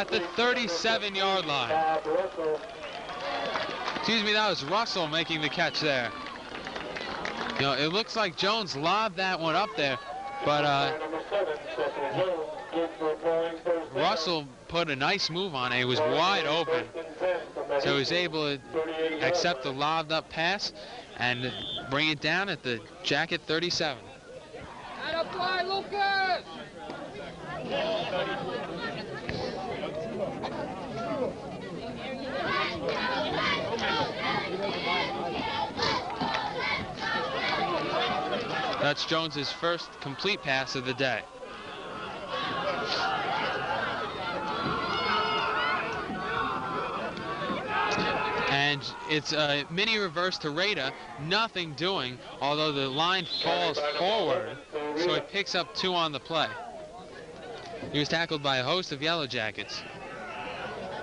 at the 37-yard line. Excuse me, that was Russell making the catch there. You know, it looks like Jones lobbed that one up there, but Russell put a nice move on it. It was wide open, so he was able to accept the lobbed up pass and bring it down at the Jacket 37. That's Jones's first complete pass of the day. And it's a mini reverse to Rada, nothing doing, although the line falls forward, so he picks up 2 on the play. He was tackled by a host of Yellow Jackets.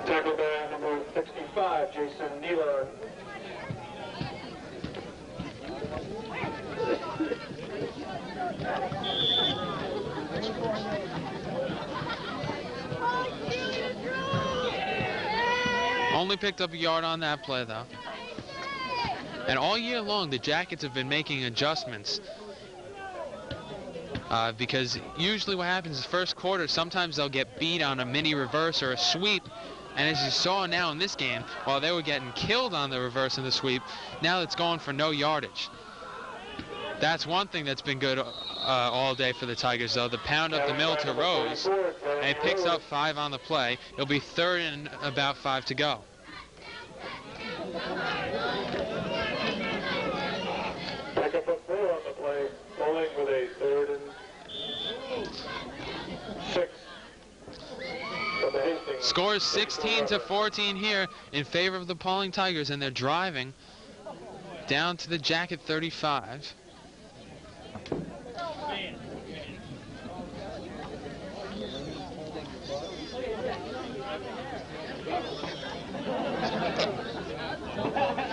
Tackled by number 65, Jason Nealon. Only picked up a yard on that play, though. And all year long, the Jackets have been making adjustments. Because usually what happens is first quarter, sometimes they'll get beat on a mini reverse or a sweep. And as you saw now in this game, while they were getting killed on the reverse and the sweep, now it's going for no yardage. That's one thing that's been good all day for the Tigers, though. The pound up the middle to Rose, and he picks up 5 on the play. It'll be 3rd and about 5 to go. Pick up a 4 on the play. Pawling with a 3rd and 6 from the Hastings. Scores 16-14 here in favor of the Pawling Tigers, and they're driving down to the Jacket 35.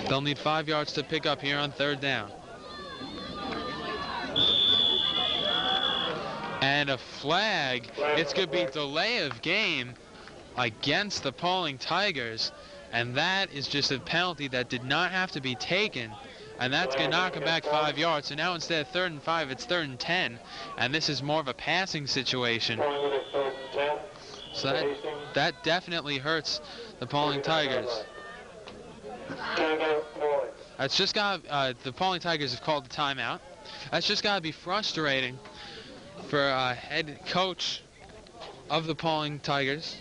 They'll need 5 yards to pick up here on 3rd down. And a flag. It's going to be delay of game against the Pawling Tigers. And that is just a penalty that did not have to be taken. And that's going to knock them back 5 yards. So now instead of 3rd and 5, it's 3rd and 10. And this is more of a passing situation. So that definitely hurts the Pawling Tigers. That's just got the Pawling Tigers have called the timeout. That's just got to be frustrating for head coach of the Pawling Tigers,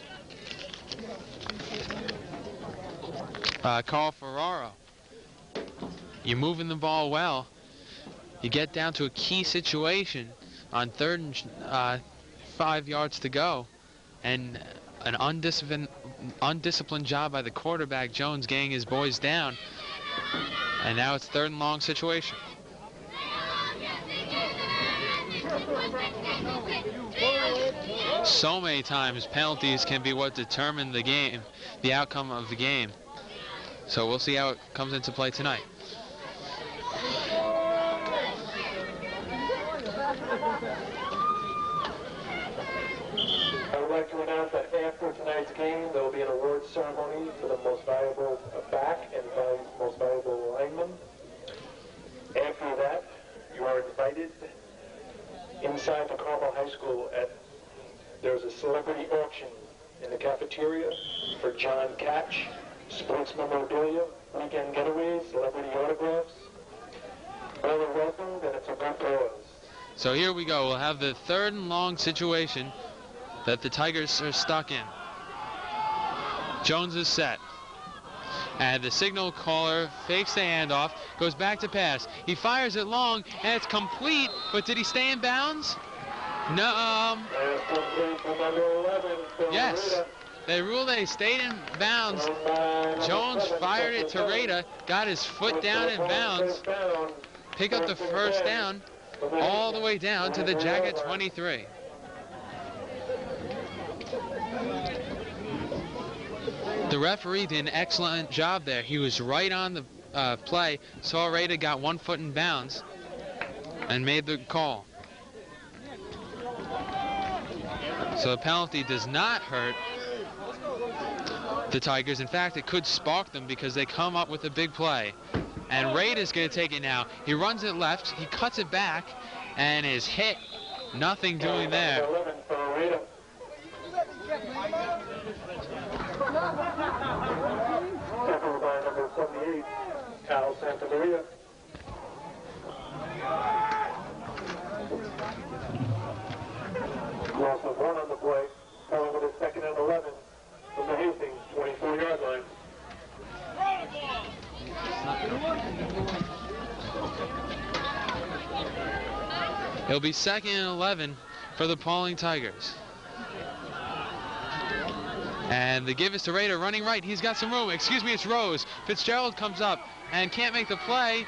Carl Ferraro. You're moving the ball well. You get down to a key situation on 3rd and 5 yards to go, and an undisciplined job by the quarterback, Jones, getting his boys down. And now it's 3rd and long situation. So many times penalties can be what determine the game, the outcome of the game. So we'll see how it comes into play tonight. I would like to announce that after tonight's game, there will be an award ceremony for the most valuable back and most valuable lineman. After that, you are invited inside the Carmel High School. There's a celebrity auction in the cafeteria for John Catch, sports memorabilia, weekend getaways, celebrity autographs. All are welcome, and it's a good cause. So here we go. We'll have the 3rd and long situation that the Tigers are stuck in. Jones is set. And the signal caller fakes the handoff, goes back to pass. He fires it long, and it's complete, but did he stay in bounds? No. Yes. They ruled that he stayed in bounds. Jones fired it to Rada, got his foot down in bounds, pick up the 1st down, all the way down to the Jacket 23. The referee did an excellent job there. He was right on the play, saw Rada got 1 foot in bounds, and made the call. So the penalty does not hurt the Tigers. In fact, it could spark them because they come up with a big play. And Raid is going to take it now. He runs it left, he cuts it back, and is hit. Nothing doing there. Tackled by number 78, Al Santa Maria. Loss of 1 on the play. Pawling with a 2nd and 11 from the Hastings 24-yard line. It'll be 2nd and 11 for the Pawling Tigers. And the give is to Rader running right. He's got some room. Excuse me, it's Rose. Fitzgerald comes up and can't make the play.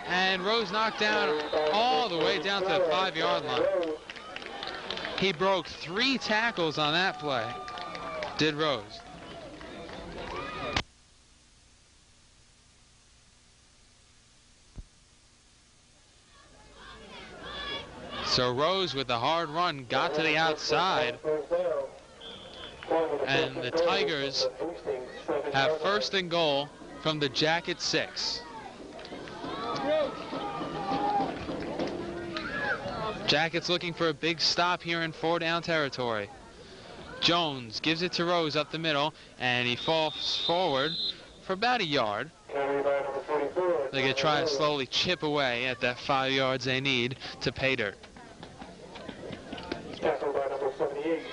And Rose knocked down all the way down to the 5-yard line. He broke 3 tackles on that play. Did Rose. So Rose with the hard run got to the outside. And the Tigers have 1st and goal from the Jacket 6. Jackets looking for a big stop here in 4-down territory. Jones gives it to Rose up the middle, and he falls forward for about a yard. They're going to try to slowly chip away at that 5 yards they need to pay dirt. Tackled by number 78,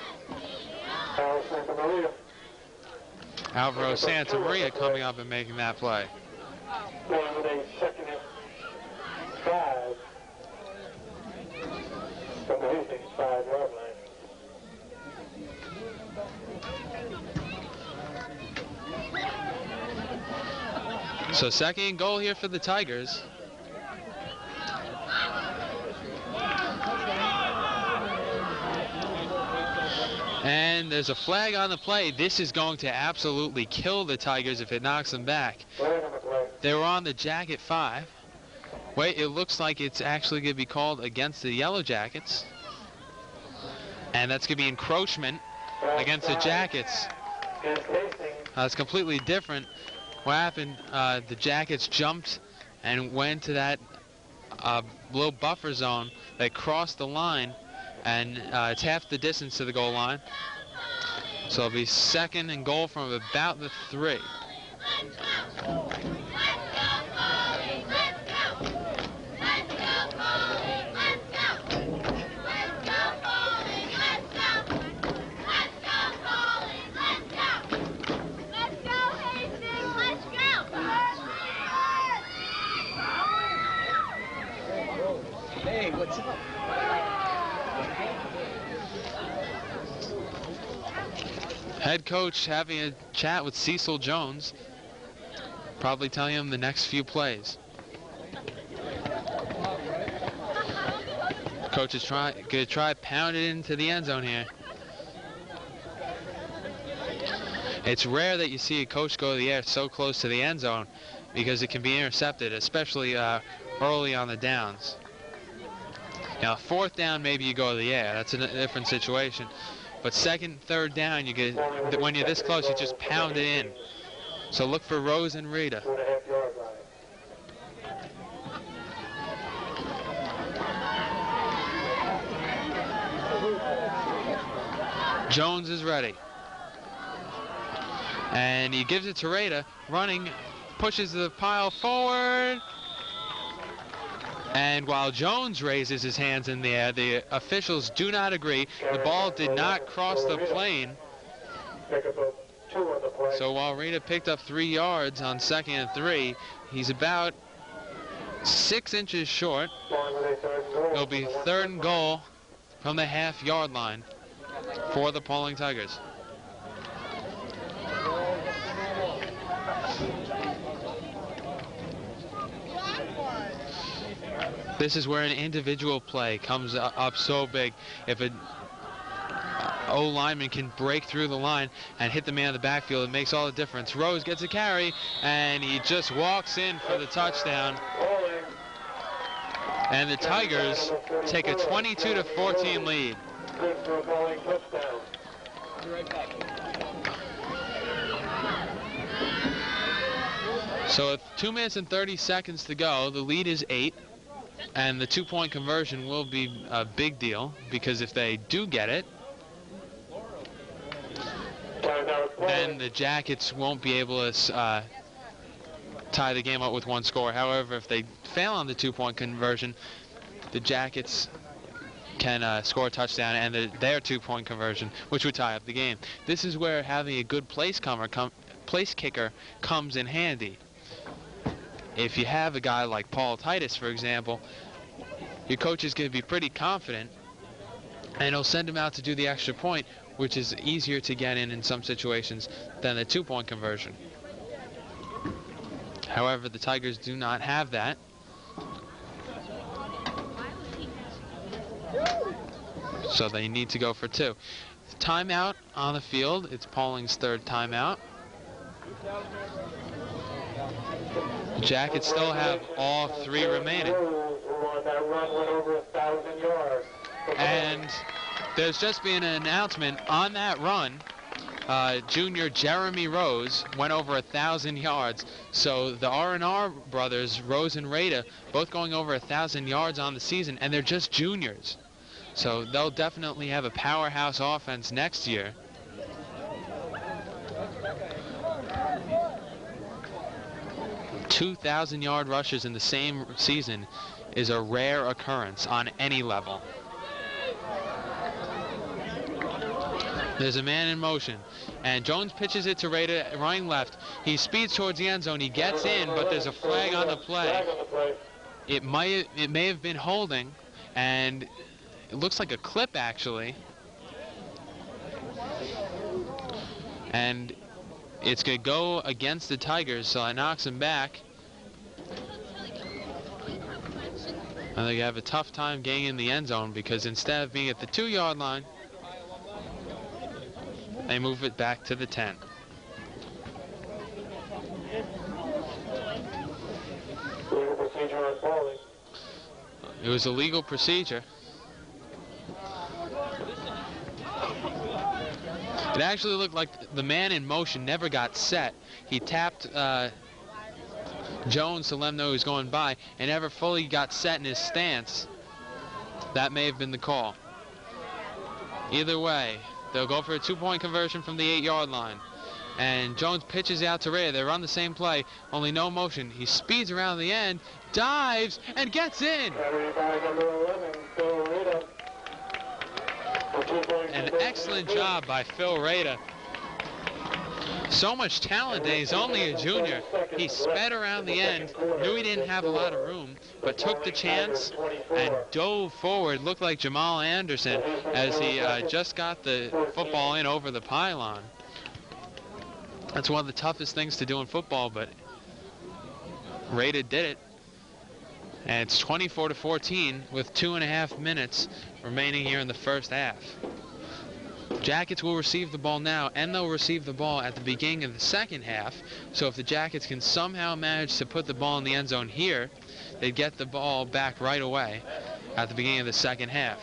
Al Santa Maria. Alvaro Santa Maria coming up and making that play. Playing with a 2nd and 5 from the Hastings 5-yard line. So 2nd and goal here for the Tigers. And there's a flag on the play. This is going to absolutely kill the Tigers if it knocks them back. They were on the Jacket 5. Wait, it looks like it's actually going to be called against the Yellow Jackets. And that's going to be encroachment against the Jackets. It's completely different. What happened, the Jackets jumped and went to that little buffer zone. They crossed the line, and it's half the distance to the goal line. So it'll be 2nd and goal from about the 3. Hey, what's up? Head coach having a chat with Cecil Jones, probably telling him the next few plays. Coach is going to try pound it into the end zone here. It's rare that you see a coach go to the air so close to the end zone because it can be intercepted, especially early on the downs. Now, 4th down, maybe you go to the air. That's a different situation. But 2nd, 3rd down, you get when you're this close, you just pound it in. So look for Rose and Rita. Jones is ready. And he gives it to Rita, running, pushes the pile forward. And while Jones raises his hands in the air, the officials do not agree. The ball did not cross the plane. So while Rita picked up 3 yards on 2nd and 3, he's about 6 inches short. It'll be 3rd and goal from the half-yard line for the Pawling Tigers. This is where an individual play comes up so big. If an O-lineman can break through the line and hit the man in the backfield, it makes all the difference. Rose gets a carry, and he just walks in for the touchdown. And the Tigers take a 22-14 lead. So with 2 minutes and 30 seconds to go, the lead is 8, and the 2-point conversion will be a big deal, because if they do get it, then the Jackets won't be able to tie the game up with 1 score. However, if they fail on the 2-point conversion, the Jackets can score a touchdown and their 2-point conversion, which would tie up the game. This is where having a good place kicker comes in handy. If you have a guy like Paul Titus, for example, your coach is going to be pretty confident, and he'll send him out to do the extra point, which is easier to get in some situations than the 2-point conversion. However, the Tigers do not have that. So they need to go for 2. Timeout on the field. It's Pawling's 3rd timeout. The Jackets still have all 3 remaining. And there's just been an announcement on that run. Junior Jeremy Rose went over 1,000 yards. So the R&R brothers, Rose and Rada, both going over 1,000 yards on the season, and they're just juniors. So they'll definitely have a powerhouse offense next year. $2,000-yard rushes in the same season is a rare occurrence on any level. There's a man in motion, and Jones pitches it to Rada running left. He speeds towards the end zone. He gets in, but there's a flag on the play. It may have been holding, and it looks like a clip, actually. And it's going to go against the Tigers, so it knocks him back. And they have a tough time getting in the end zone, because instead of being at the 2-yard line, they move it back to the 10. Legal procedure on Pawling. It was a legal procedure. It actually looked like the man in motion never got set. He tapped Jones to let him know he was going by, and never fully got set in his stance. That may have been the call. Either way, they'll go for a 2-point conversion from the 8-yard line. And Jones pitches out to Rada. They run the same play, only no motion. He speeds around the end, dives, and gets in. An excellent job by Phil Rada. So much talent, and he's only a junior. He sped around the end, knew he didn't have a lot of room, but took the chance and dove forward. Looked like Jamal Anderson as he just got the football in over the pylon. That's one of the toughest things to do in football, but Rada did it. And it's 24-14 with 2.5 minutes remaining here in the first half. Jackets will receive the ball now, and they'll receive the ball at the beginning of the second half. So if the Jackets can somehow manage to put the ball in the end zone here, they'd get the ball back right away at the beginning of the second half.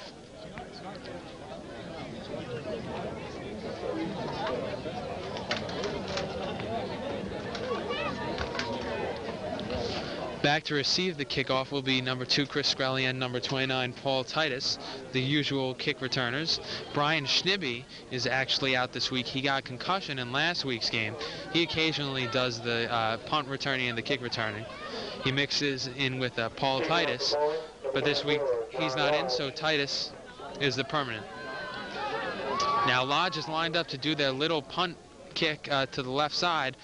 Back to receive the kickoff will be number 2, Chris Skrelly, and number 29, Paul Titus, the usual kick returners. Brian Schnibbe is actually out this week. He got a concussion in last week's game. He occasionally does the punt returning and the kick returning. He mixes in with Paul Titus, but this week he's not in, so Titus is the permanent. Now Lodge is lined up to do their little punt kick to the left side.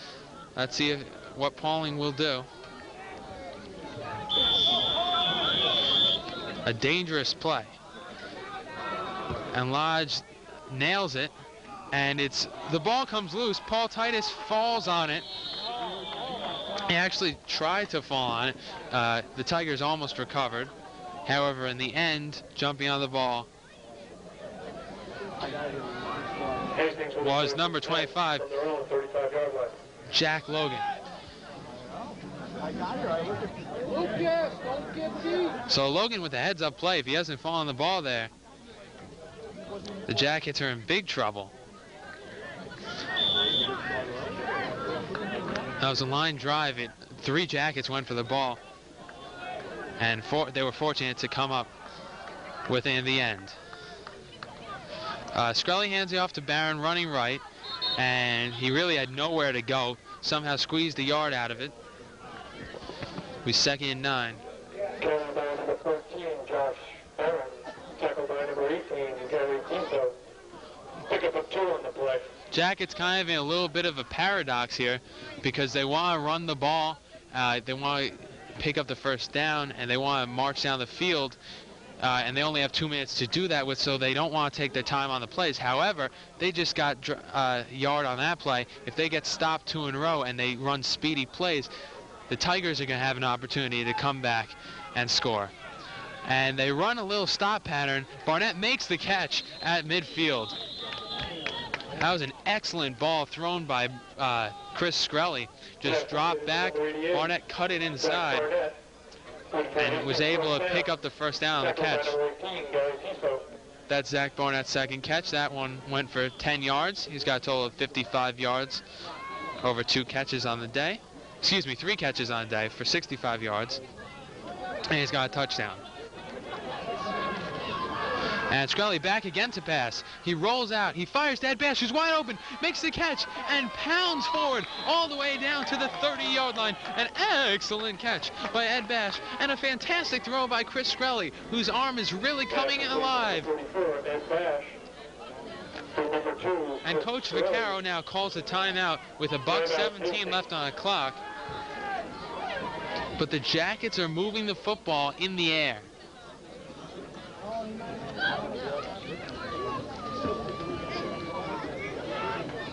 Let's see what Pawling will do. A dangerous play. And Lodge nails it, and the ball comes loose. Paul Titus falls on it. He actually tried to fall on it. The Tigers almost recovered. However, in the end, jumping on the ball was number 25, Jack Logan. So Logan with a heads-up play. If he doesn't fall on the ball there, the Jackets are in big trouble. That was a line drive. It 3 Jackets went for the ball, and they were fortunate to come up with it in the end. Skrelly hands it off to Barron running right, and he really had nowhere to go. Somehow squeezed the yard out of it. We 2nd and 9. Carried by number 14, Josh Barron. Tackled by number 18, Gary Pinto. Pickup of 2 on the play. Jackets kind of in a little bit of a paradox here because they want to run the ball, they want to pick up the first down, and they want to march down the field, and they only have 2 minutes to do that with, so they don't want to take their time on the plays. However, they just got yard on that play. If they get stopped 2 in a row and they run speedy plays, the Tigers are going to have an opportunity to come back and score. And they run a little stop pattern. Barnett makes the catch at midfield. That was an excellent ball thrown by Chris Skrelly. Just dropped back. Barnett cut it inside and was able to pick up the first down on the catch. That's Zach Barnett's 2nd catch. That one went for 10 yards. He's got a total of 55 yards over 2 catches on the day. Excuse me, 3 catches on the day for 65 yards. And he's got a touchdown. And Skrelly back again to pass. He rolls out. He fires to Ed Bash, who's wide open, makes the catch, and pounds forward all the way down to the 30-yard line. An excellent catch by Ed Bash, and a fantastic throw by Chris Skrelly, whose arm is really coming in alive. And Coach Vaccaro now calls a timeout with a $1:17 left on the clock. But the Jackets are moving the football in the air.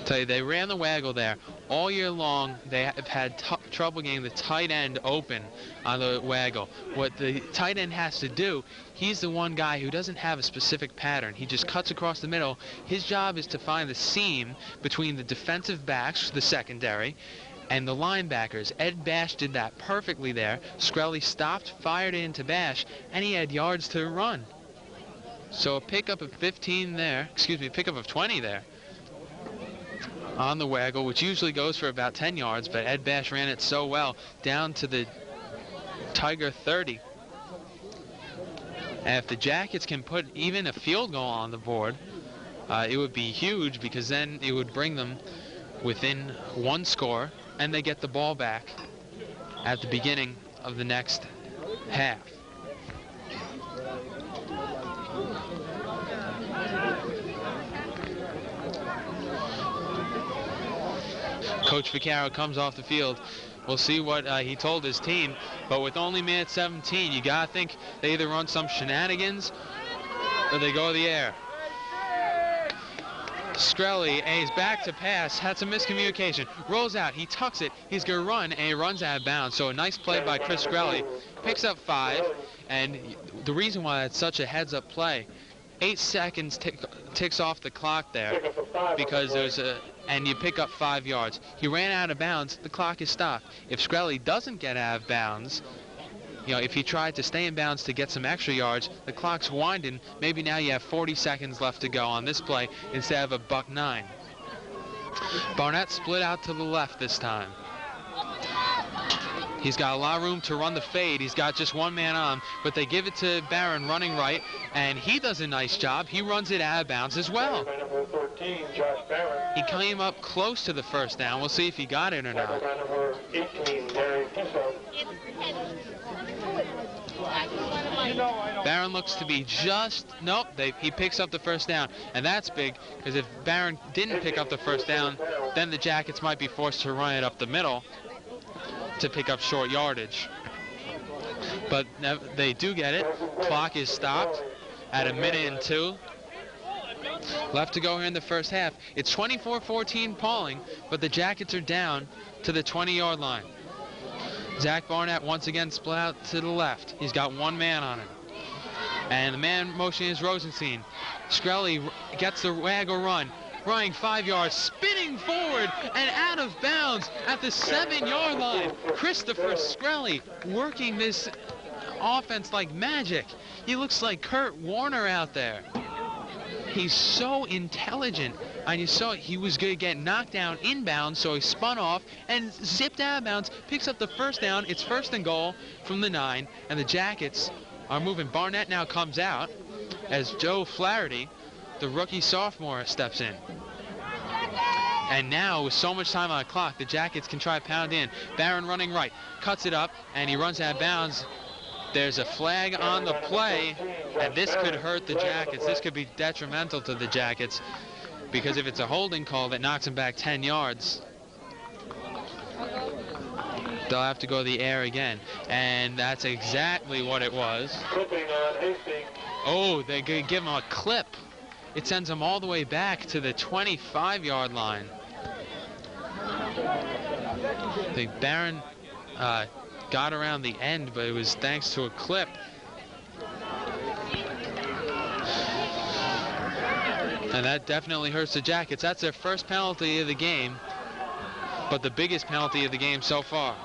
Tell you, they ran the waggle there all year long. They have had trouble getting the tight end open on the waggle. What the tight end has to do, he's the one guy who doesn't have a specific pattern. He just cuts across the middle. His job is to find the seam between the defensive backs, the secondary, and the linebackers. Ed Bash did that perfectly there. Skrelly stopped, fired into Bash, and he had yards to run. So a pickup of 15 there, pickup of 20 there on the waggle, which usually goes for about 10 yards, but Ed Bash ran it so well down to the Tiger 30. And if the Jackets can put even a field goal on the board, it would be huge, because then it would bring them within 1 score, and they get the ball back at the beginning of the next half. Coach Vaccaro comes off the field. We'll see what he told his team, but with only minute 17, you gotta think they either run some shenanigans or they go to the air. Skrelly, and he's back to pass, had some miscommunication, rolls out, he tucks it, he's gonna run, and he runs out of bounds. So a nice play by Chris Skrelly, picks up 5, and the reason why it's such a heads-up play, 8 seconds ticks off the clock there, because there's and you pick up 5 yards. He ran out of bounds, the clock is stopped. If Skrelly doesn't get out of bounds, if he tried to stay in bounds to get some extra yards, the clock's winding. Maybe now you have 40 seconds left to go on this play instead of a $1:09. Barnett split out to the left this time. He's got a lot of room to run the fade. He's got just 1 man on, but they give it to Barron running right, and he does a nice job. He runs it out of bounds as well. He came up close to the first down. We'll see if he got it or not. Barron looks to be just, nope, he picks up the first down, and that's big, because if Barron didn't pick up the first down, then the Jackets might be forced to run it up the middle to pick up short yardage. But they do get it. Clock is stopped at 1:02 left to go here in the first half. It's 24-14 Pawling, but the Jackets are down to the 20-yard line. Zach Barnett once again split out to the left. He's got 1 man on him. And the man motion is Rosenstein. Skrelly gets the waggle run, running 5 yards, spinning forward and out of bounds at the 7-yard line. Christopher Skrelly working this offense like magic. He looks like Kurt Warner out there. He's so intelligent. And you saw he was going to get knocked down inbounds, so he spun off and zipped out of bounds, picks up the first down. It's 1st and goal from the 9, and the Jackets are moving. Barnett now comes out as Joe Flaherty, the rookie sophomore, steps in. And now, with so much time on the clock, the Jackets can try to pound in. Barron running right, cuts it up, and he runs out of bounds. There's a flag on the play, and this could hurt the Jackets. This could be detrimental to the Jackets, because if it's a holding call that knocks him back 10 yards, they'll have to go the air again. And that's exactly what it was. Clipping on Hastings. Oh, they give him a clip. It sends him all the way back to the 25-yard line. I think Barron got around the end, but it was thanks to a clip. And that definitely hurts the Jackets. That's their first penalty of the game, but the biggest penalty of the game so far.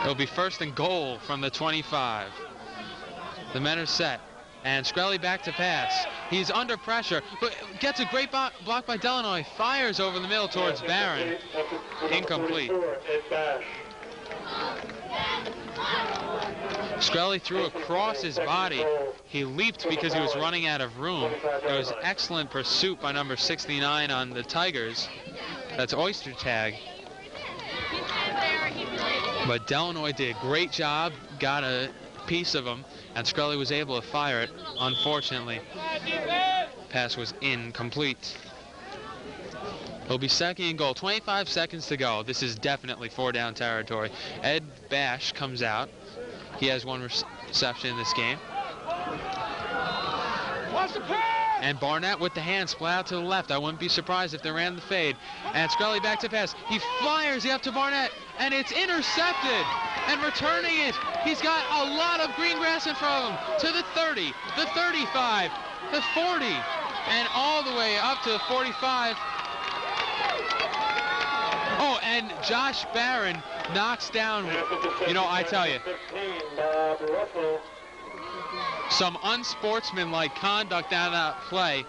It'll be 1st and goal from the 25. The men are set. And Skrelly back to pass. He's under pressure, but gets a great block by Delanoy. Fires over the middle towards Barron. Incomplete. Skrelly threw across his body. He leaped because he was running out of room. It was excellent pursuit by number 69 on the Tigers. That's Oyster Tag. But Delanoy did a great job, got a piece of him, and Skrelly was able to fire it. Unfortunately, pass was incomplete. It'll be 2nd and goal. 25 seconds to go. This is definitely 4-down territory. Ed Bash comes out. He has 1 reception in this game. And Barnett with the hand split out to the left. I wouldn't be surprised if they ran the fade. And Skrelly back to pass. He fires it up to Barnett, and it's intercepted. And returning it, he's got a lot of green grass in front of him. To the 30, the 35, the 40, and all the way up to the 45. Oh, and Josh Barron knocks down, I tell you, some unsportsmanlike conduct out of that play.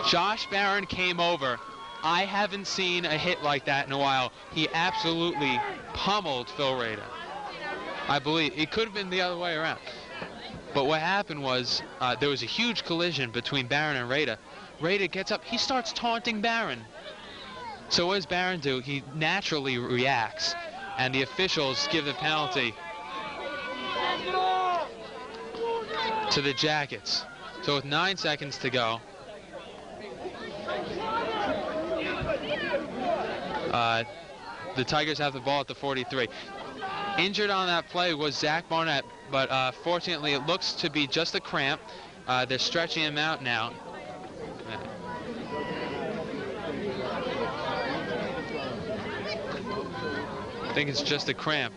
Josh Barron came over. I haven't seen a hit like that in a while. He absolutely pummeled Phil Rada. I believe it could have been the other way around. But what happened was there was a huge collision between Barron and Rada. Rada gets up. He starts taunting Barron. So what does Barron do? He naturally reacts, and the officials give the penalty to the Jackets. So with 9 seconds to go, the Tigers have the ball at the 43. Injured on that play was Zach Barnett, but fortunately it looks to be just a cramp. They're stretching him out now. I think it's just a cramp.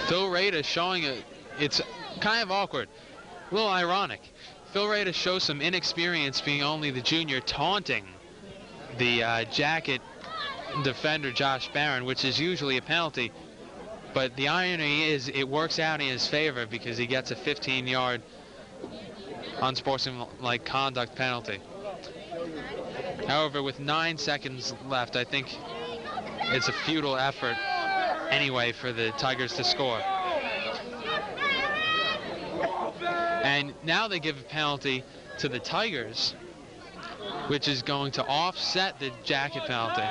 Phil Rada showing it's kind of awkward, a little ironic. Phil Rada shows some inexperience, being only the junior, taunting the Jacket defender Josh Barron, which is usually a penalty. But the irony is it works out in his favor because he gets a 15-yard unsportsmanlike conduct penalty. However, with 9 seconds left, I think it's a futile effort anyway for the Tigers to score. And now they give a penalty to the Tigers, which is going to offset the Jacket penalty.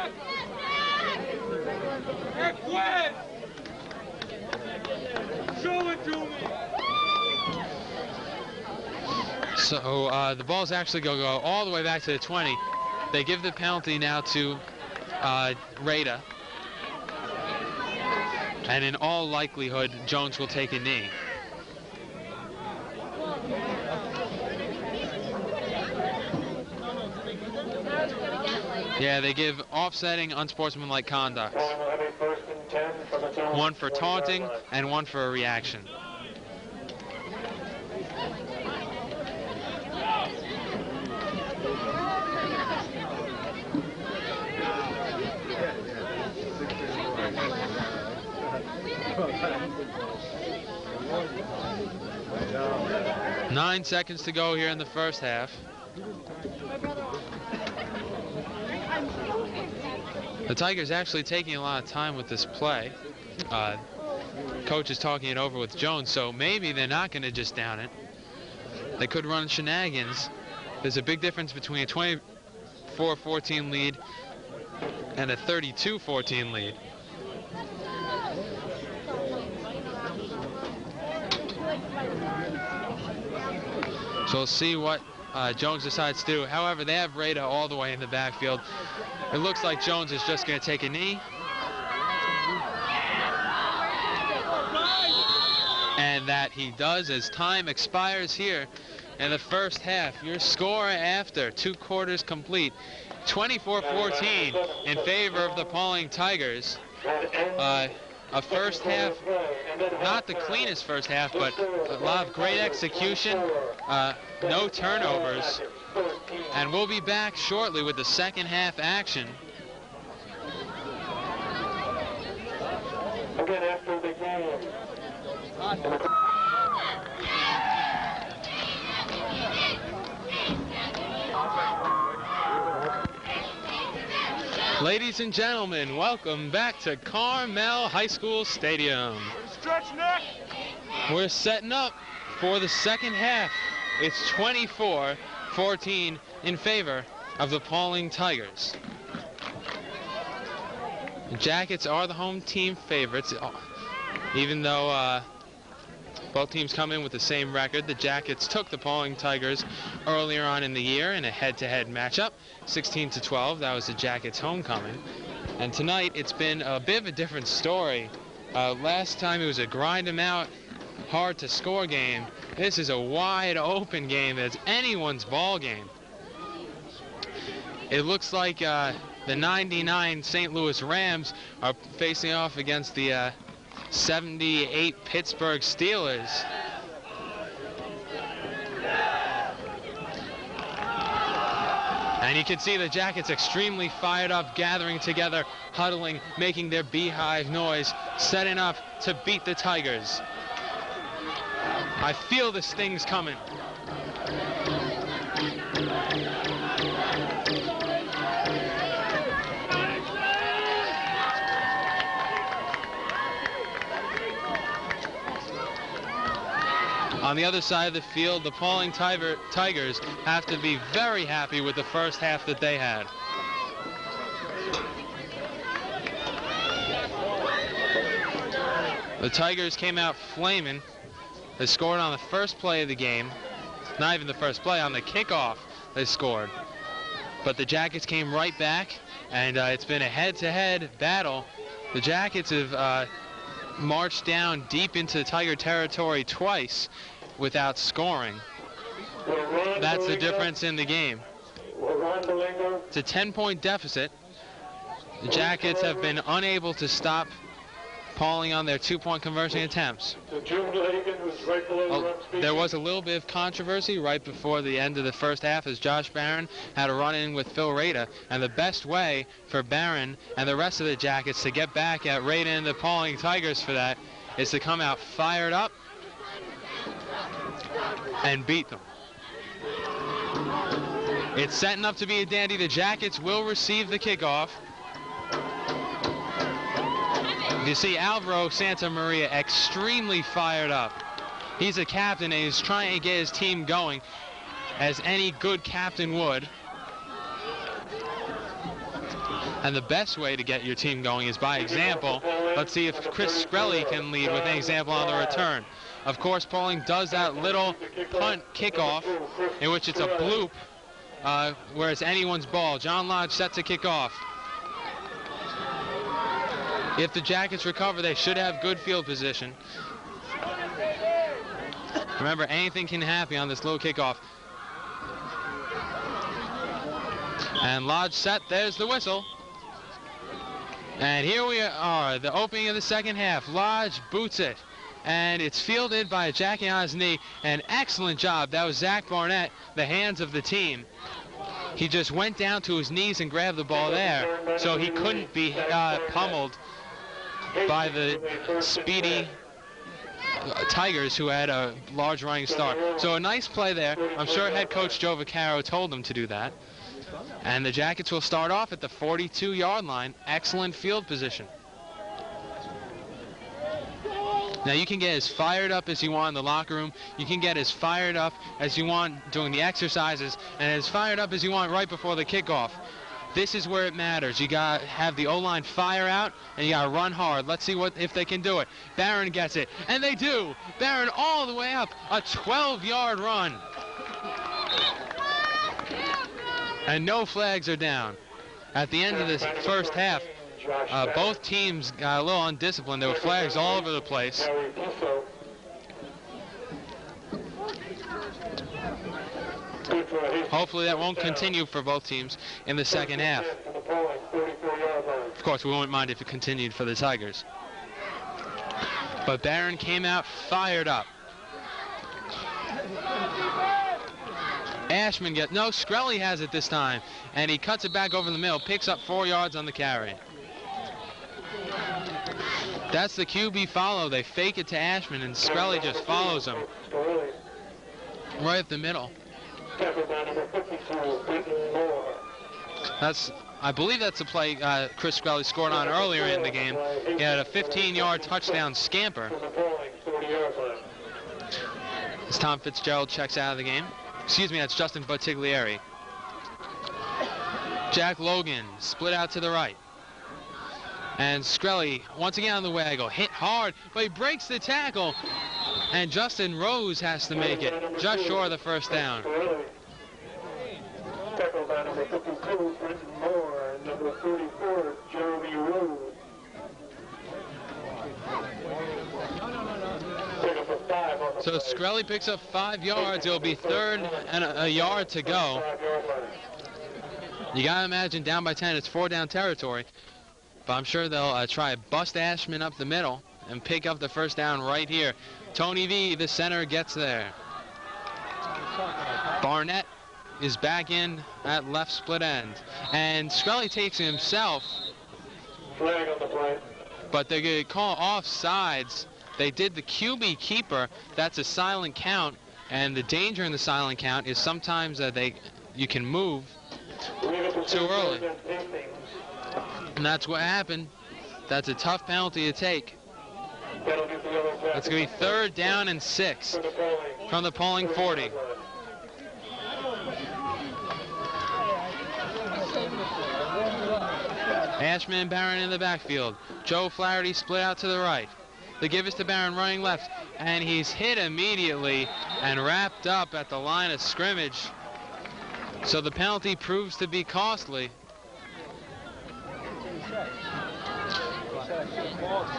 So the ball's actually going to go all the way back to the 20. They give the penalty now to Rada. And in all likelihood, Jones will take a knee. Yeah, they give offsetting unsportsmanlike conduct. 1 for taunting and 1 for a reaction. Nine seconds to go here in the first half. The Tigers actually taking a lot of time with this play. Coach is talking it over with Jones, so maybe they're not going to just down it. They could run shenanigans. There's a big difference between a 24-14 lead and a 32-14 lead. So we'll see what Jones decides to do. However, they have Rada all the way in the backfield. It looks like Jones is just going to take a knee. And that he does as time expires here in the first half. Your score after 2 quarters complete, 24-14 in favor of the Pawling Tigers. A first half, not the cleanest first half, but a lot of great execution, no turnovers. And we'll be back shortly with the second half action. Again, after the game. Ladies and gentlemen, welcome back to Carmel High School Stadium. We're setting up for the second half. It's 24-14 in favor of the Pawling Tigers. The Jackets are the home team favorites, even though both teams come in with the same record. The Jackets took the Pawling Tigers earlier on in the year in a head-to-head matchup, 16-12. That was the Jackets' homecoming. And tonight it's been a bit of a different story. Last time it was a grind-em-out, hard-to-score game. This is a wide-open game that's anyone's ball game. It looks like the 99 St. Louis Rams are facing off against the 78 Pittsburgh Steelers. And you can see the Jackets extremely fired up, gathering together, huddling, making their beehive noise, setting up to beat the Tigers. I feel the stings coming. On the other side of the field, the Pawling Tigers have to be very happy with the first half that they had. The Tigers came out flaming. They scored on the first play of the game. Not even the first play, on the kickoff they scored. But the Jackets came right back, and it's been a head-to-head battle. The Jackets have marched down deep into the Tiger territory twice without scoring. That's the difference in the game. It's a 10-point deficit. The Jackets have been unable to stop Pawling on their 2-point conversion attempts. There was a little bit of controversy right before the end of the first half as Josh Barron had a run-in with Phil Rada, and the best way for Barron and the rest of the Jackets to get back at Rada and the Pawling Tigers for that is to come out fired up and beat them. It's setting up to be a dandy. The Jackets will receive the kickoff. You see Alvaro Santa Maria extremely fired up. He's a captain and he's trying to get his team going as any good captain would. And the best way to get your team going is by example. Let's see if Chris Skrelly can lead with an example on the return. Of course, Pawling does that little punt kickoff in which it's a bloop, where it's anyone's ball. John Lodge set to kick off. If the Jackets recover, they should have good field position. Remember, anything can happen on this little kickoff. And Lodge set, there's the whistle. And here we are, the opening of the second half. Lodge boots it, and it's fielded by a Jackie on his knee. An excellent job. That was Zach Barnett, the hands of the team. He just went down to his knees and grabbed the ball there, so he couldn't be pummeled by the speedy Tigers, who had a large running start. So a nice play there. I'm sure head coach Joe Vaccaro told them to do that. And the Jackets will start off at the 42-yard line. Excellent field position. Now you can get as fired up as you want in the locker room. You can get as fired up as you want doing the exercises, and as fired up as you want right before the kickoff. This is where it matters. You got to have the O-line fire out, and you got to run hard. Let's see if they can do it. Barron gets it, and they do. Barron all the way up, a 12-yard run. And no flags are down. At the end of the first half, both teams got a little undisciplined. There were flags all over the place. Hopefully that won't continue for both teams in the second half. Of course, we won't mind if it continued for the Tigers. But Barron came out fired up. Ashman Skrelly has it this time, and he cuts it back over the middle, picks up 4 yards on the carry. That's the QB follow. They fake it to Ashman, and Skrelly just follows him right up the middle. I believe that's the play Chris Skrelly scored on earlier in the game. He had a 15-yard touchdown scamper. As Tom Fitzgerald checks out of the game. Excuse me, that's Justin Bottiglieri. Jack Logan split out to the right. And Skrelly once again on the waggle, hit hard, but he breaks the tackle. And Justin Rose has to make it, just short of the first down. Tackled by number 52, Brenton Moore, and number 34, Jeremy Rose. So Skrelly picks up 5 yards. It'll be third and a yard to go. You got to imagine down by 10, it's 4 down territory. But I'm sure they'll try to bust Ashman up the middle and pick up the first down right here. Tony V, the center, gets there. Barnett is back in at left split end. And Skrelly takes it himself. Flag on the play. But they're going to call offsides. They did the QB keeper. That's a silent count. And the danger in the silent count is sometimes you can move too early. And that's what happened. That's a tough penalty to take. It's going to be third down and 6 from the Pawling 40. Ashman and Barron in the backfield. Joe Flaherty split out to the right. They give it to Barron running left, and he's hit immediately and wrapped up at the line of scrimmage. So the penalty proves to be costly.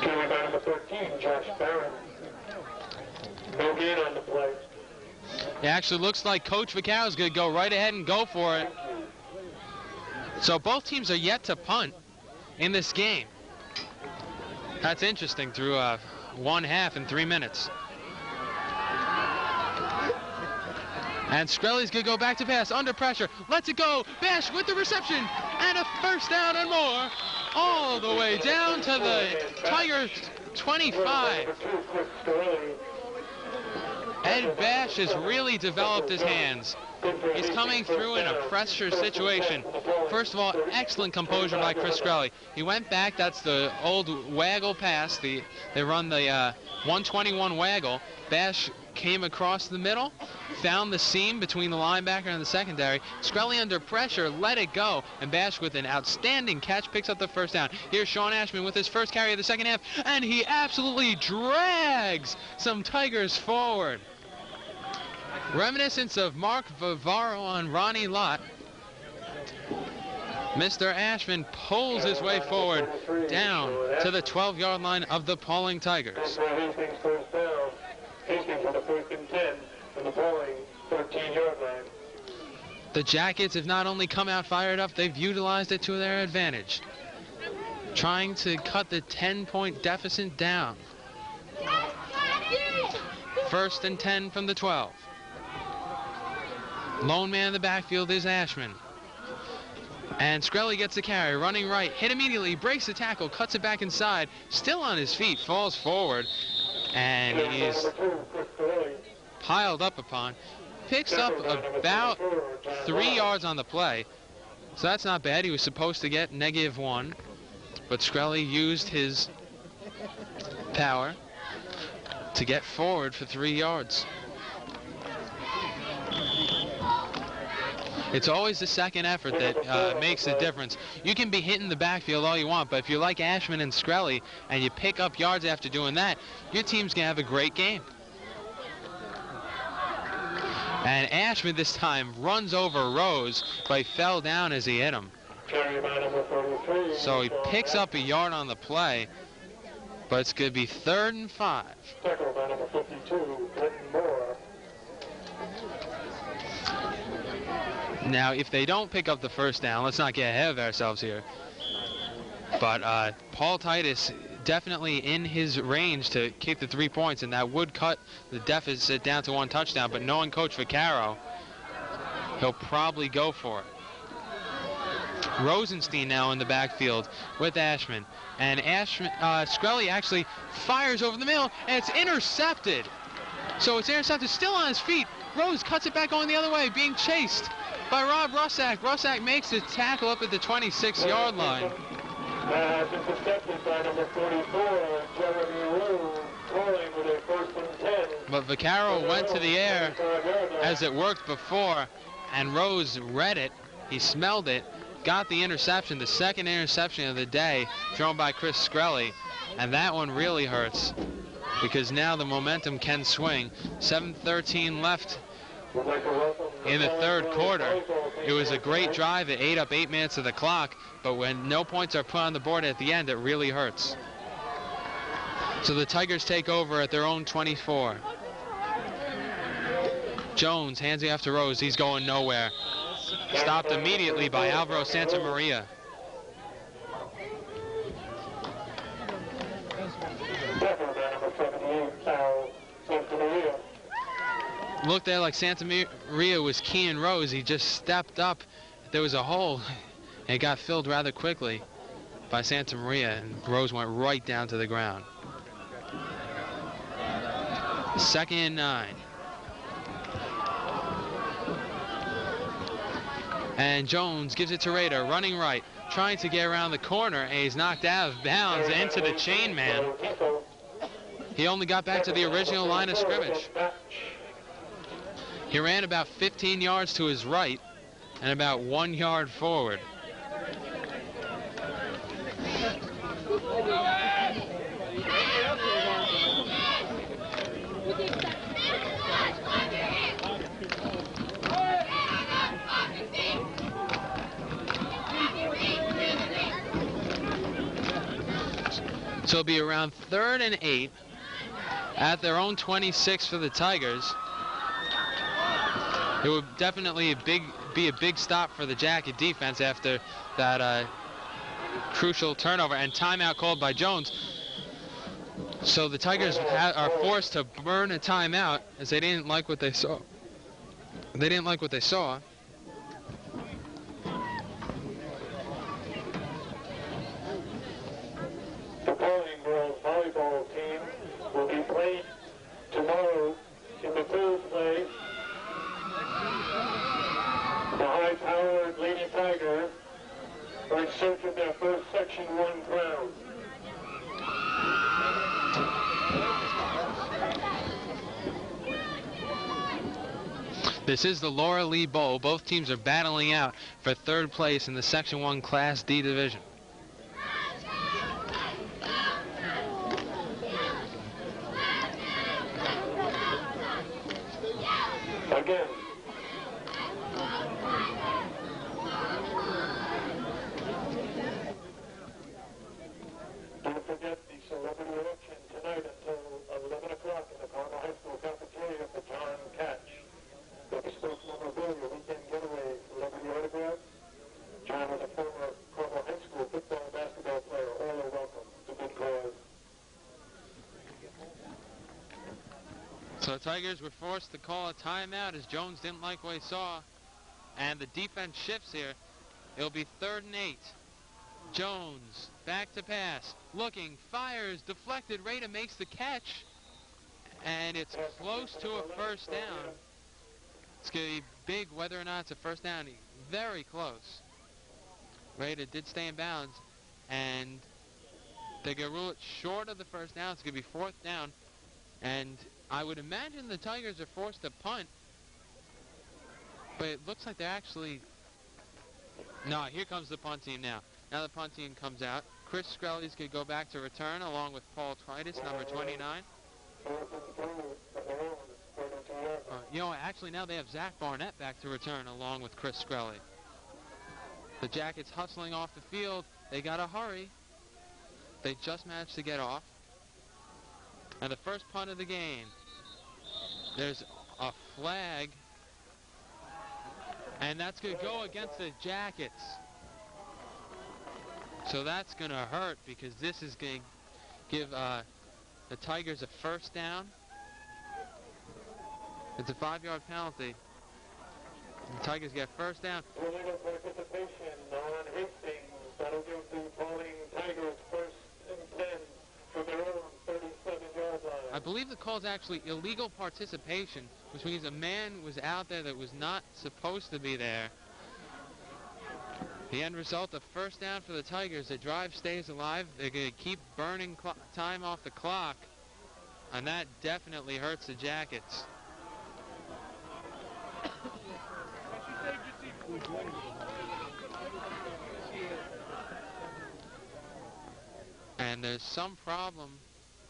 Carry by number 13, Josh Barron. No gain on the play. It actually looks like Coach Vaccaro's going to go right ahead and go for it. So both teams are yet to punt in this game. That's interesting through 1 half in 3 minutes. And Skrelly's going to go back to pass under pressure. Lets it go. Bash with the reception. And a first down and more. All the way down to the Tigers 25. Ed Bash has really developed his hands. He's coming through in a pressure situation. First of all, excellent composure by Chris Skrelly. He went back. That's the old waggle pass. They run the 121 waggle. Bash came across the middle, found the seam between the linebacker and the secondary. Skrelly under pressure, let it go, and Bash with an outstanding catch picks up the first down. Here's Sean Ashman with his first carry of the second half, and he absolutely drags some Tigers forward. Reminiscence of Mark Vivaro on Ronnie Lott. Mr. Ashman pulls his way forward down to the 12-yard line of the Pawling Tigers. Hastings first down. Hastings on the 1st and 10 from the Pawling 13-yard line. The Jackets have not only come out fired up, they've utilized it to their advantage, trying to cut the 10-point deficit down. 1st and 10 from the 12. Lone man in the backfield is Ashman. And Skrelly gets the carry, running right, hit immediately, breaks the tackle, cuts it back inside, still on his feet, falls forward, and he's piled up upon. Picks up about 3 yards on the play, so that's not bad. He was supposed to get -1, but Skrelly used his power to get forward for 3 yards. It's always the second effort that makes the difference. You can be hitting the backfield all you want, but if you're like Ashman and Skrelly and you pick up yards after doing that, your team's going to have a great game. And Ashman this time runs over Rose, but he fell down as he hit him. So he picks up a yard on the play, but it's going to be 3rd and 5. Tackle by number 52, Clinton Moore. Now, if they don't pick up the first down, let's not get ahead of ourselves here. But Paul Titus definitely in his range to kick the 3 points, and that would cut the deficit down to 1 touchdown. But knowing Coach Vaccaro, he'll probably go for it. Rosenstein now in the backfield with Ashman. And Skrelly actually fires over the middle, and it's intercepted. So it's intercepted, still on his feet. Rose cuts it back going the other way, being chased by Rob Russack. Russack makes the tackle up at the 26-yard line. Intercepted by number 44, Jeremy Rose, Pawling with a 1st and 10. But Vaccaro went to the air as it worked before, and Rose read it. He smelled it, got the interception, the second interception of the day, thrown by Chris Skrelly, and that one really hurts because now the momentum can swing. 7:13 left in the 3rd quarter. It was a great drive. It ate up 8 minutes of the clock, but when no points are put on the board at the end, it really hurts. So the Tigers take over at their own 24. Jones hands it off to Rose. He's going nowhere. Stopped immediately by Alvaro Santamaria. Looked there like Santamaria was keying Rose. He just stepped up. There was a hole, and it got filled rather quickly by Santamaria, and Rose went right down to the ground. 2nd and 9. And Jones gives it to Rader, running right, trying to get around the corner, and he's knocked out of bounds into the chain man. He only got back to the original line of scrimmage. He ran about 15 yards to his right and about 1 yard forward. So it'll be around 3rd and 8 at their own 26 for the Tigers. It would definitely be a big stop for the Jacket defense after that crucial turnover and timeout called by Jones. So the Tigers are forced to burn a timeout as they didn't like what they saw. They didn't like what they saw. The Pawling girls volleyball team will be played tomorrow in the 3rd place. The high-powered Lady Tigers are in search of their first Section 1 crown. This is the Laura Lee Bowl. Both teams are battling out for 3rd place in the Section 1 Class D division. Again. Don't forget the celebrity election tonight until 11 o'clock in the Carmel High School cafeteria for John Catch. The bespoke memorabilia weekend getaway celebrity autograph. John was a former Carmel High School football and basketball player. All are welcome. It's a good cause. So the Tigers were forced to call a timeout as Jones didn't like what he saw. And the defense shifts here. It'll be 3rd and 8. Jones, back to pass, looking, fires, deflected. Rada makes the catch, and it's close to a first down. It's going to be big whether or not it's a first down. Very close. Rada did stay in bounds, and they're going to rule it short of the first down. It's going to be 4th down, and I would imagine the Tigers are forced to punt, but it looks like they're actually... No, here comes the punt team now. Now the punt team comes out. Chris Skrelly's going to go back to return along with Paul Tritus, number 29. Actually now they have Zach Barnett back to return along with Chris Skrelly. The Jackets hustling off the field. They got to hurry. They just managed to get off. And the first punt of the game. There's a flag. And that's going to go against the Jackets. So that's going to hurt because this is going to give the Tigers a first down. It's a 5-yard penalty. The Tigers get first down. Illegal participation on Hastings. That'll give the Pawling Tigers 1st and 10 from their own 37-yard line. I believe the call is actually illegal participation, which means a man was out there that was not supposed to be there. The end result, a first down for the Tigers. The drive stays alive. They're going to keep burning time off the clock, and that definitely hurts the Jackets. And there's some problem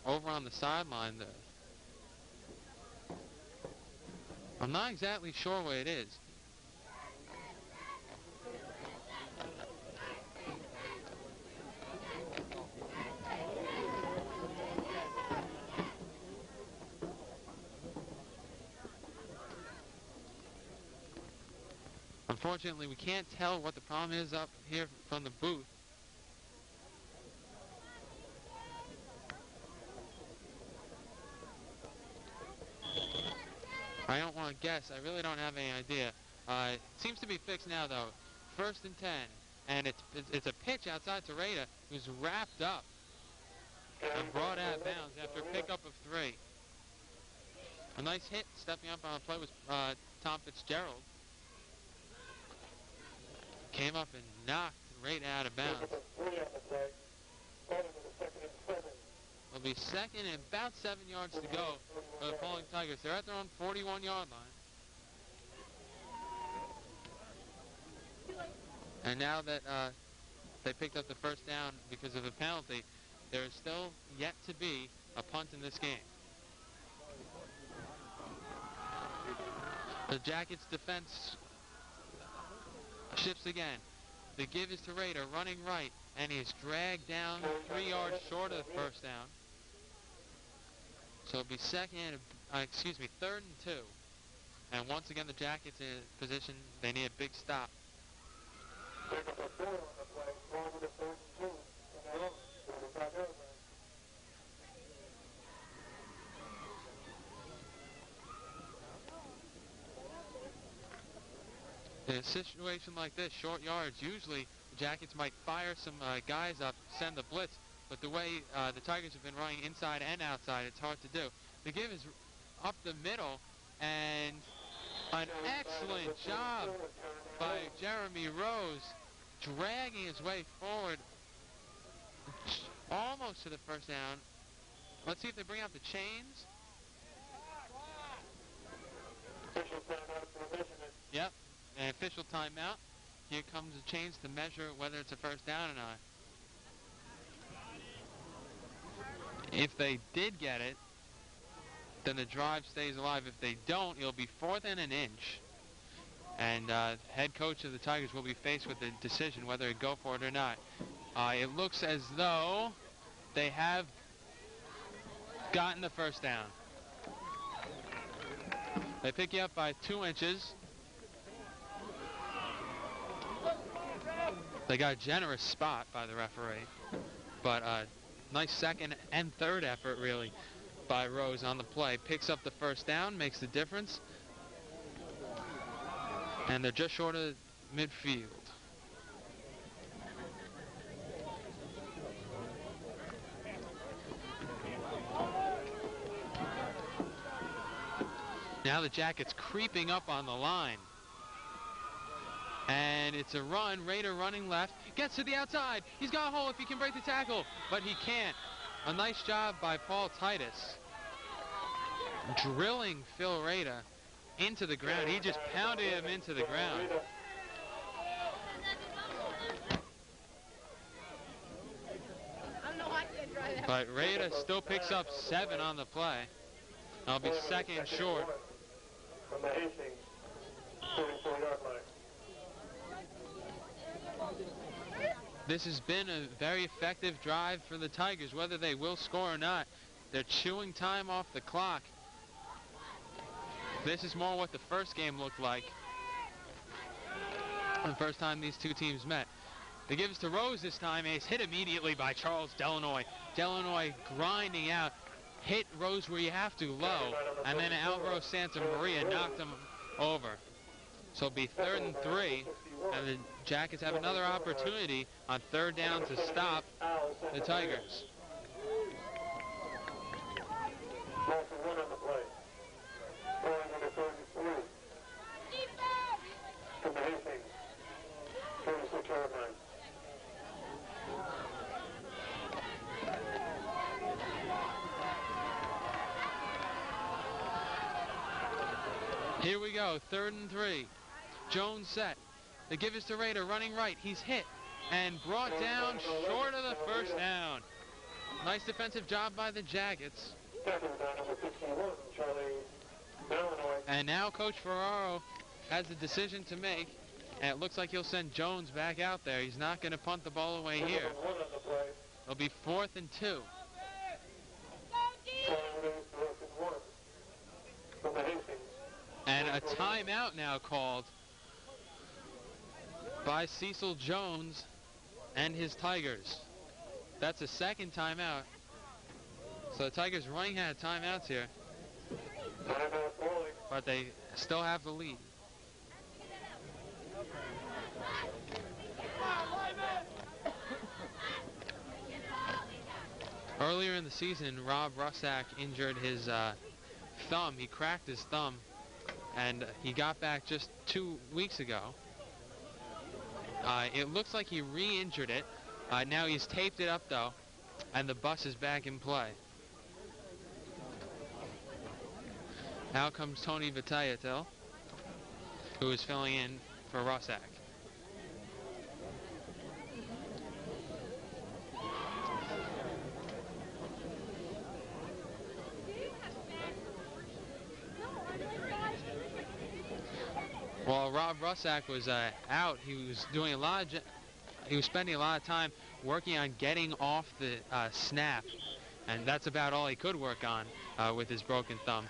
over on the sideline there. I'm not exactly sure what it is. Unfortunately, we can't tell what the problem is up here from the booth. I don't want to guess. I really don't have any idea. It seems to be fixed now, though. 1st and 10. And it's a pitch outside to Rada, who's wrapped up and brought out of bounds after a pickup of 3. A nice hit stepping up on the play was Tom Fitzgerald. Came up and knocked Rada out of bounds. It'll be 2nd and about 7 yards to go for the Pawling Tigers. They're at their own 41-yard line. And now that they picked up the first down because of a penalty, there is still yet to be a punt in this game. The Jackets defense shifts again. The give is to Rada, running right, and he's dragged down 3 yards short of the first down. So it'll be 3rd and 2. And once again, the Jackets in position. They need a big stop. In a situation like this, short yards, usually the Jackets might fire some guys up, send the blitz, but the way the Tigers have been running inside and outside, it's hard to do. The give is up the middle, and an excellent job by Jeremy Rose, dragging his way forward, almost to the first down. Let's see if they bring out the chains. Yep. An official timeout. Here comes the chains to measure whether it's a first down or not. If they did get it, then the drive stays alive. If they don't, it'll be 4th and an inch. And head coach of the Tigers will be faced with the decision whether to go for it or not. It looks as though they have gotten the first down. They pick you up by 2 inches. They got a generous spot by the referee, but nice 2nd and 3rd effort, really, by Rose on the play. Picks up the first down, makes the difference, and they're just short of midfield. Now the Jackets creeping up on the line. And it's a run. Raider running left. Gets to the outside. He's got a hole if he can break the tackle. But he can't. A nice job by Paul Titus. Drilling Phil Raider into the ground. He just pounded him into the ground. But Raider still picks up 7 on the play. I'll be second and short. From the Hastings 44-yard line. This has been a very effective drive for the Tigers, whether they will score or not. They're chewing time off the clock. This is more what the first game looked like. The first time these two teams met. They give it to Rose this time, and he's hit immediately by Charles Delanoy. Delanoy grinding out, hit Rose where you have to, low, and then Alvaro Santa Maria knocked him over. So it'll be 3rd and 3, and the Jackets have another opportunity on 3rd down to stop the Tigers. Loss of 1 on the play. Pawling on the 3rd and 3. From the Hastings 46-yard line. Here we go, 3rd and 3. Jones set. They give it to Raider running right. He's hit and brought down short of the first down. Nice defensive job by the Jackets. And now Coach Ferraro has a decision to make, and it looks like he'll send Jones back out there. He's not going to punt the ball away here. It'll be 4th and 2. And a timeout now called by Cecil Jones and his Tigers. That's a second timeout. So the Tigers running out of timeouts here. But they still have the lead. Earlier in the season, Rob Russack injured his thumb. He cracked his thumb, and he got back just 2 weeks ago. It looks like he re-injured it. Now he's taped it up, though, and the bus is back in play. Now comes Tony Vitayatil, who is filling in for Russack. While Rob Russack was out, he was doing he was spending a lot of time working on getting off the snap, and that's about all he could work on with his broken thumb.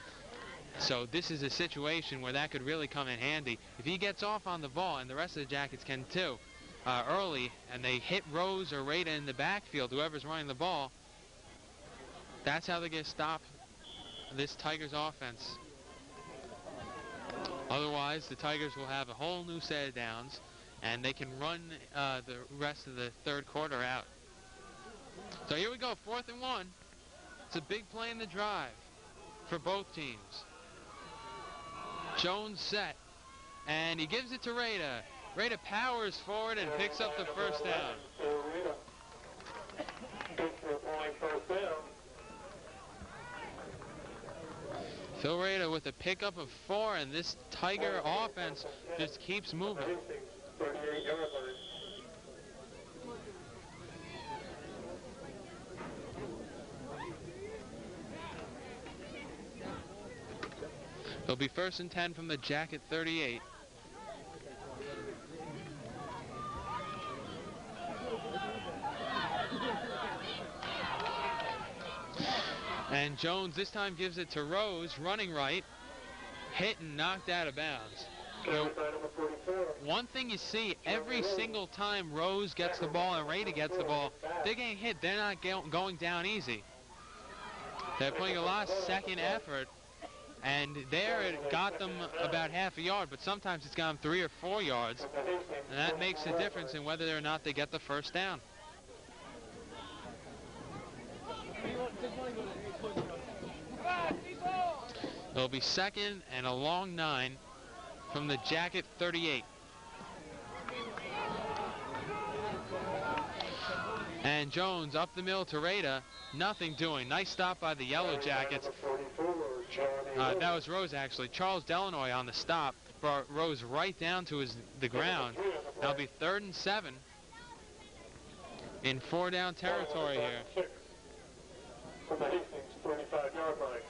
So this is a situation where that could really come in handy. If he gets off on the ball, and the rest of the Jackets can too, early, and they hit Rose or Rada in the backfield, whoever's running the ball, that's how they're going to stop this Tigers offense. Otherwise, the Tigers will have a whole new set of downs, and they can run the rest of the third quarter out. So here we go, 4th and 1. It's a big play in the drive for both teams. Jones set, and he gives it to Rada. Rada powers forward and picks up the first down. Phil Rada with a pickup of 4, and this Tiger offense just keeps moving. It'll be 1st and 10 from the Jacket 38. And Jones this time gives it to Rose, running right, hit and knocked out of bounds. So one thing you see every single time Rose gets the ball and Rada gets the ball, they're getting hit. They're not going down easy. They're putting a lot of second effort, and there it got them about half a yard, but sometimes it's got them 3 or 4 yards, and that makes a difference in whether or not they get the first down. It'll be 2nd and a long 9 from the Jacket 38. And Jones up the middle to Rada. Nothing doing. Nice stop by the Yellow Jackets. That was Rose, actually. Charles Delanoy on the stop brought Rose right down to the ground. That'll be 3rd and 7 in 4-down territory here. From the Hastings 35-yard line.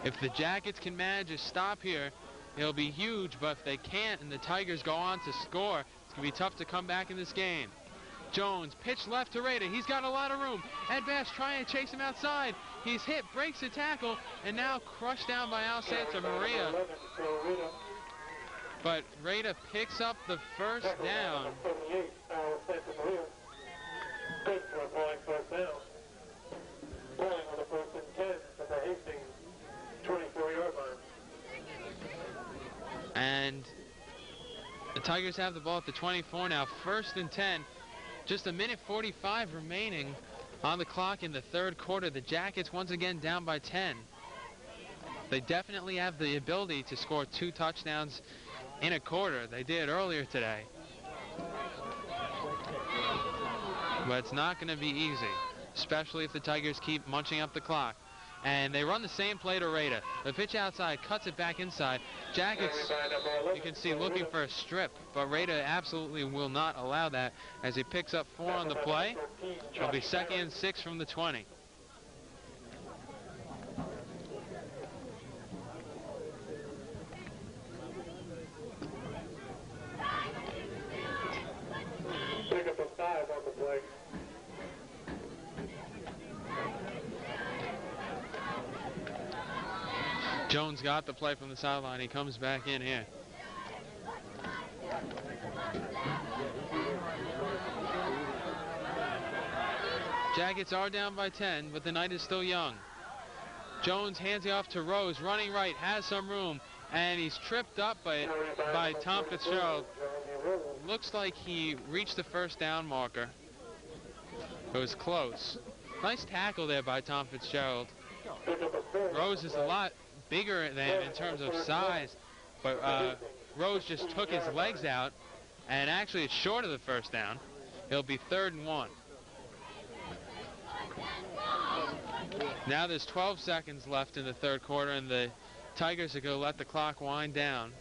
If the Jackets can manage a stop here, it'll be huge, but if they can't and the Tigers go on to score, it's going to be tough to come back in this game. Jones, pitch left to Rada. He's got a lot of room. Ed Bass trying to chase him outside. He's hit, breaks the tackle, and now crushed down by Al Santa Maria. But Rada picks up the first down. Good for a Pawling first down. Pawling on the 1st and 10 from the Hastings 24-yard line. And the Tigers have the ball at the 24 now. 1st and 10. Just a minute 45 remaining on the clock in the 3rd quarter. The Jackets once again down by 10. They definitely have the ability to score 2 touchdowns in a quarter. They did earlier today. But it's not going to be easy, especially if the Tigers keep munching up the clock. And they run the same play to Rada. The pitch outside, cuts it back inside. Jackets, you can see, looking for a strip, but Rada absolutely will not allow that as he picks up 4 on the play. It'll be 2nd and 6 from the 20. Pick up a 5 on the play. Jones got the play from the sideline. He comes back in here. Jackets are down by 10, but the night is still young. Jones hands it off to Rose, running right, has some room, and he's tripped up by Tom Fitzgerald. Looks like he reached the 1st down marker. It was close. Nice tackle there by Tom Fitzgerald. Rose is a lot bigger than him in terms of size, but Rose just took his legs out, and actually it's short of the 1st down. It'll be 3rd and 1. Now there's 12 seconds left in the 3rd quarter, and the Tigers are going to let the clock wind down.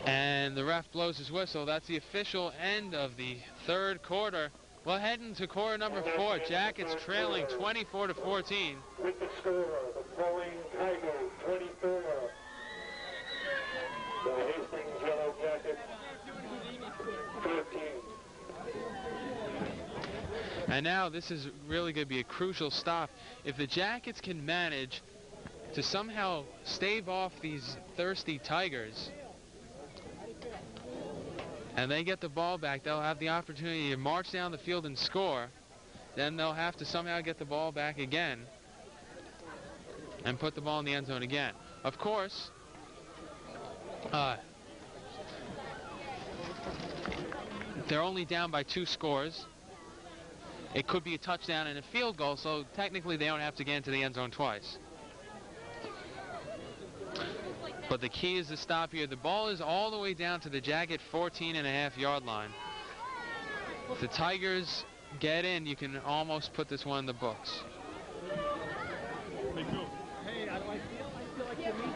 And the ref blows his whistle. That's the official end of the 3rd quarter. We'll head into quarter number 4. Jackets trailing 24-14. With the score, the Pawling Tigers 24. The Hastings Yellow Jackets 13. And now this is really going to be a crucial stop. If the Jackets can manage to somehow stave off these thirsty Tigers, and they get the ball back, they'll have the opportunity to march down the field and score. Then they'll have to somehow get the ball back again and put the ball in the end zone again. Of course, they're only down by 2 scores. It could be a touchdown and a field goal, so technically they don't have to get into the end zone twice. But the key is to stop here. The ball is all the way down to the Jacket 14.5-yard line. If the Tigers get in, you can almost put this one in the books. Hey, I feel like you're meeting.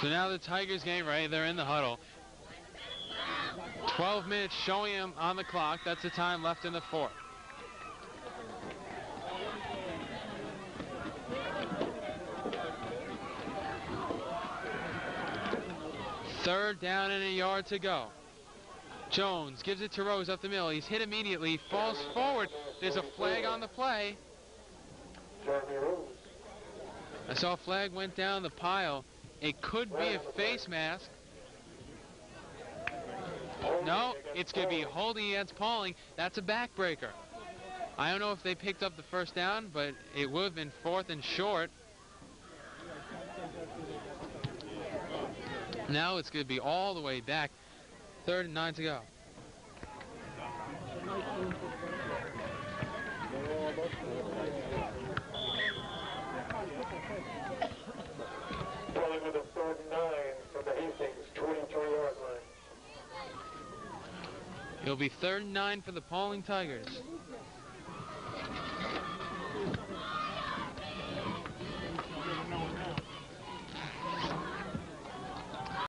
So now the Tigers getting ready. They're in the huddle. 12 minutes showing them on the clock. That's the time left in the 4th. Third down and a yard to go. Jones gives it to Rose up the middle. He's hit immediately, falls forward. There's a flag on the play. Jeremy Rose. I saw a flag went down the pile. It could be a face mask. No, it's going to be holding against Pawling. That's a backbreaker. I don't know if they picked up the first down, but it would have been 4th and short. Now it's going to be all the way back. 3rd and 9 to go. Pawling with a 3rd and 9 from the Hastings 23-yard line. It'll be 3rd and 9 for the Pawling Tigers.